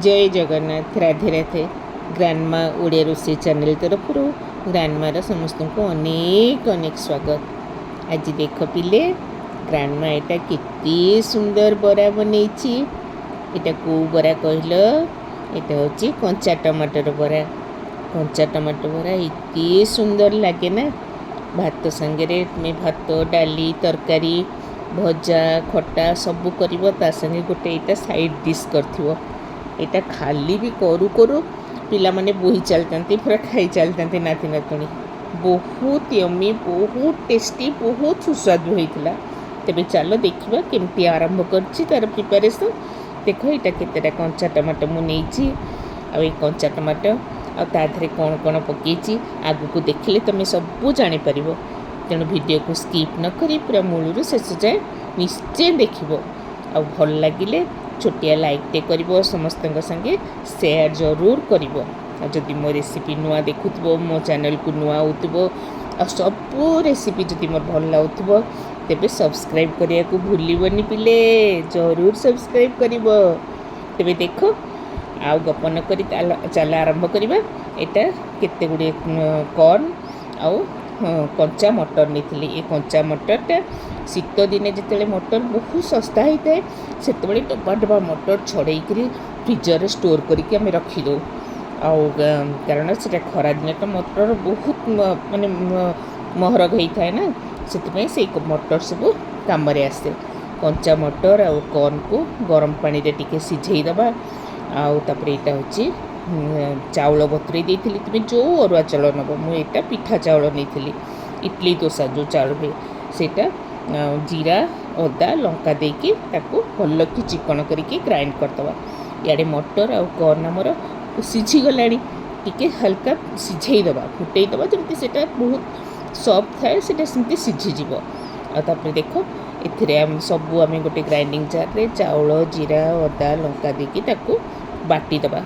जय जगन्नाथ राधे राधे ग्रांडमा ओडिया रोषे चैनल तरफ ग्रांडमार समस्त को अनेक अनेक स्वागत। आज देख पिले ग्रांडमा एटा केते सुंदर बरा बन को बरा कहल एटा हूँ कंचा टमाटर बरा। कंचा टमाटर बरा एते सुंदर लगे ना भात सांगे तुम्हें भात डाली तरकारी भजा खटा सबू कर संगे गोटे यहाँ साइड डिश कर एटा खाली भी करू करू पिला माने बोही चलते पूरा खाई चलते नाती नातुणी। बहुत यमी बहुत टेस्टी बहुत सुस्वादु होता। तेरे चलो देखा केमती आरंभ कर प्रिपेरेसन। देख यहाँ केतेटा कंचा टमाटो मुझे आई कंचा टमाटो आधे कौन कौन पकई आग को देखिले तुम सब जापर। तेणु वीडियो को स्किप न करी पूरा मूलू शेष जाए निश्चय देख आ भल लगिले छोटिया लाइकटे कर समस्त संगे शेयर जरूर कर। जदि मो रेसिपी नुआ देखुव मो चैनल को नुआ हो सब रेसिपी जदि मोर भल लगुव तेबे सब्सक्राइब करने को भूलबनी पिले जरूर सब्सक्राइब कर। तेबे देख आउ गप न करी चल आरंभ करवा। यहाँ केते गुड़े कॉर्न आउ कंचा मटर नहीं ये कंचा मटरटा शीत दिने जिते मटर बहुत सस्ता होता है से डब्बा डब्बा मटर छड़े फ्रिजर स्टोर करके रखीदे कारण से खरा दिन तो मटर बहुत माने महरग होता है ना से मटर सब कम आसे। कंचा मटर आ कॉर्न को गरम पानी रे टिके सिझेदबा आउे यहाँ हूँ चाउल बतुरे देती तुम्हें जो अरुआ चाउल नब मुझे पिठा चाउल नहीं इडली डोसा जो चाउल हुए सेटा जीरा अदा लंका देकी भल कि चिकन करके ग्राइंड करदे। इे मटर आ कॉर्न आमर सिझीगला टिके हल्का सिझेदबा फुटेदबा जमी से बहुत सफ्ट थाए से सिझीज। आपर देख ए सबू आम गोटे ग्राइंडिंग जार रे चाउल जीरा अदा लंका देकी बाटीदबा।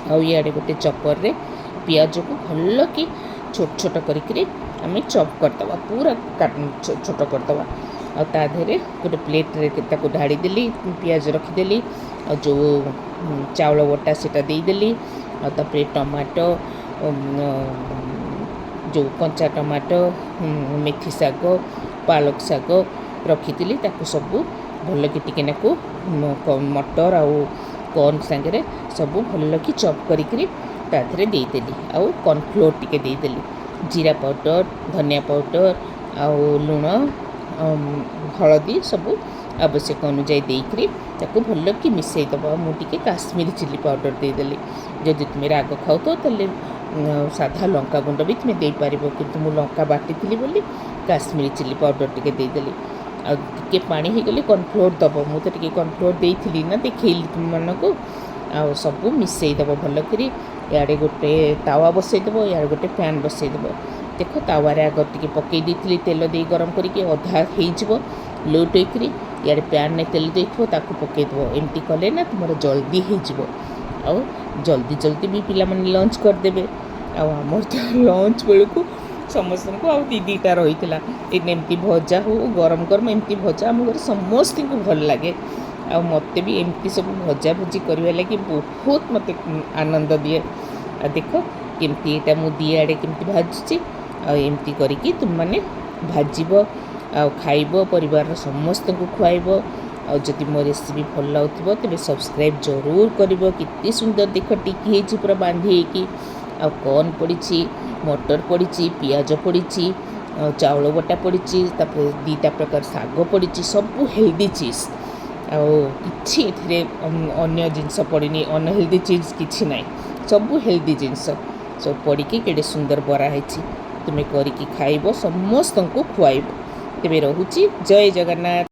आड़े गोटे चपर रे पियाज को भल कि छोट छोट करी आम चॉप करदबा पूरा छोट करदबा। आधे गोटे प्लेट रे ढाड़ी देली पियाज रखीदेली जो चाउल बटा सेटा देदेली टमाटो जो कंचा टमाटो मेथी शाग पालक शाग रखी सबू भल कि टिके मटर आउ कॉर्न सांगे सब भल कि चॉप करी देदेली आउ कॉर्नफ्लोर टिके देदेली जीरा पाउडर धनिया पाउडर आउ लुण हलदी सब आवश्यक अनुजाई देकर भल कि मिसईदब। मुझे काश्मीरी चिली पाउडर देदेली जदि तुम्हें राग खाऊ तो साधा लंका गुंड भी तुम्हें दे पार कि मुझे लंका बाटी बोली काश्मीरी चिली पाउडर टिके देदेली आगे पानी हो गले कॉर्नफ्लोर दब मुझे टे कॉर्नफ्लोर देती ना देखली तुम मानक आ सब मिसईदब भल कर। इे गोटे तावा बसईदब इे गोटे फैन बसईदब। देख तावारे आग टे पकई दी तेल दे गरम करके अधा हो लोट होकर इे पैन में तेल देव पकईदेव एमती कले ना तुम जल्दी हो जल्दी जल्दी भी पिला माने लंच करदे। आमर तो लंच बेलू समस्त को आ दीटा रही एमती भजा हो गरम गरम एमती भजा आम घर समस्त को भल लगे। आ मत भी एमती सब भजा भुजी करने लगे बहुत मत आनंद दिए। देख केमती यहाँ मुझे आड़े केमती भाजुची आमती करके तुम मैंने भाजब खाइब परिवार समस्त को खुआब। जदि मो रेसिपी भल लगुव तेरे सब्सक्राइब जरूर कर। कितनी सुंदर देख टिकी पूरा बांधी आ कॉर्न पड़ी मटर पड़ी पियाज पड़ी चाउल बटा पड़ी दीटा प्रकार शाग पड़ी सब हेल्दी चीज कि अन्य जिनस पड़नी अनहेल्दी चीज किसी ना सब हेल्दी जिनस सब पड़ी केड़े सुंदर बरा है तुम्हें करके खाइब समस्त को खुआब। तेरे रोची जय जगन्नाथ।